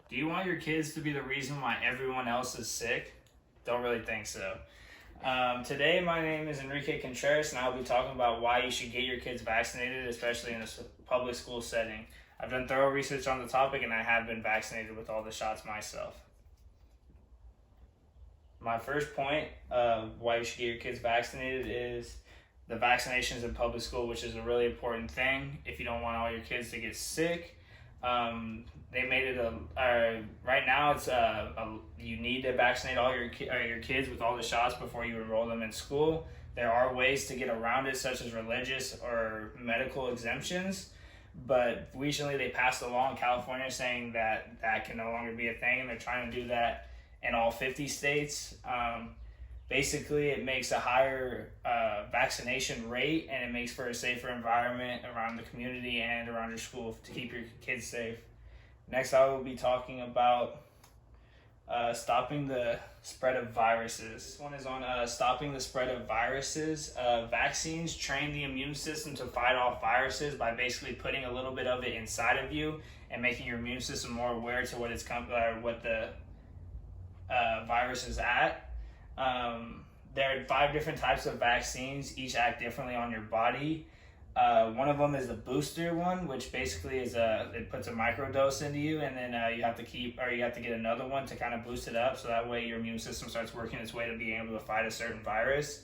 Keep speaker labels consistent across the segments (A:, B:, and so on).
A: Do you want your kids to be the reason why everyone else is sick? Don't really think so. Today, my name is Enrique Contreras, and I'll be talking about why you should get your kids vaccinated, especially in a public school setting. I've done thorough research on the topic, and I have been vaccinated with all the shots myself. My first point of why you should get your kids vaccinated is the vaccinations in public school, which is a really important thing if you don't want all your kids to get sick. They made it right now you need to vaccinate all your kids with all the shots before you enroll them in school. There are ways to get around it, such as religious or medical exemptions, but recently they passed a law in California saying that that can no longer be a thing, and they're trying to do that in all 50 states. Basically, it makes a higher vaccination rate, and it makes for a safer environment around the community and around your school to keep your kids safe. Next, I will be talking about stopping the spread of viruses. This one is on stopping the spread of viruses. Vaccines train the immune system to fight off viruses by basically putting a little bit of it inside of you and making your immune system more aware to what what the virus is at. There are 5 different types of vaccines. Each act differently on your body. One of them is the booster one, which basically is it puts a microdose into you, and then you have to get another one to kind of boost it up, so that way your immune system starts working its way to being able to fight a certain virus.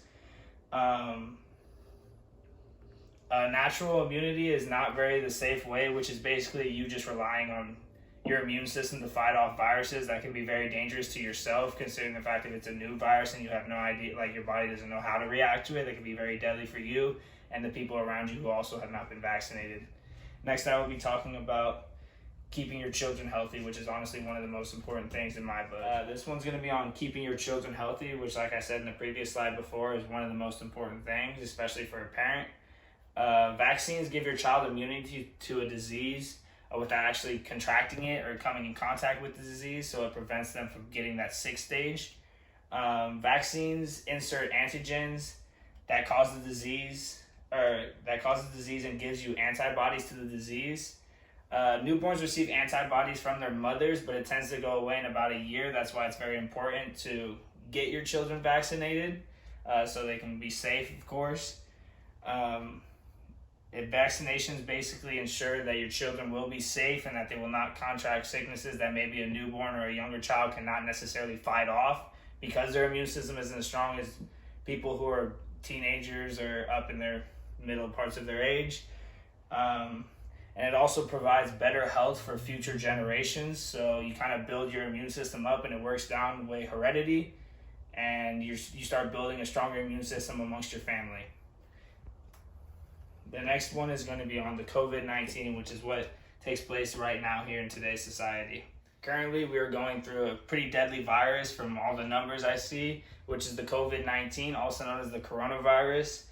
A: Natural immunity is not very the safe way, which is basically you just relying on your immune system to fight off viruses. That can be very dangerous to yourself, considering the fact that it's a new virus and you have no idea, like your body doesn't know how to react to it. That can be very deadly for you and the people around you who also have not been vaccinated. Next, I will be talking about keeping your children healthy, which is honestly one of the most important things in my book. This one's going to be on keeping your children healthy, which, like I said in the previous slide before, is one of the most important things, especially for a parent. Vaccines give your child immunity to a disease without actually contracting it or coming in contact with the disease, so it prevents them from getting that sick stage. Vaccines insert antigens that cause the disease and gives you antibodies to the disease. Newborns receive antibodies from their mothers, but it tends to go away in about a year. That's why it's very important to get your children vaccinated so they can be safe, of course. Vaccinations basically ensure that your children will be safe and that they will not contract sicknesses that maybe a newborn or a younger child cannot necessarily fight off because their immune system isn't as strong as people who are teenagers or up in their middle parts of their age. And it also provides better health for future generations. So you kind of build your immune system up, and it works down the way heredity, and you start building a stronger immune system amongst your family. The next one is going to be on the COVID-19, which is what takes place right now here in today's society. Currently, we are going through a pretty deadly virus from all the numbers I see, which is the COVID-19, also known as the coronavirus.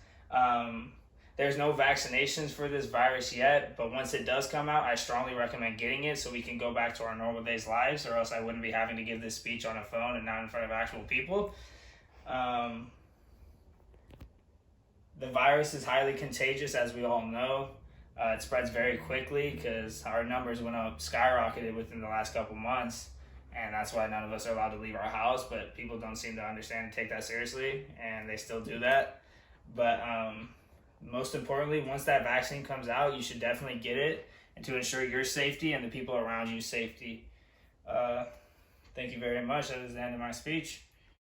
A: There's no vaccinations for this virus yet, but once it does come out, I strongly recommend getting it so we can go back to our normal days' lives, or else I wouldn't be having to give this speech on a phone and not in front of actual people. The virus is highly contagious, as we all know. It spreads very quickly because our numbers went up, skyrocketed within the last couple months, and that's why none of us are allowed to leave our house, but people don't seem to understand and take that seriously, and they still do that. But most importantly, once that vaccine comes out, you should definitely get it, and to ensure your safety and the people around you's safety. Thank you very much. That is the end of my speech.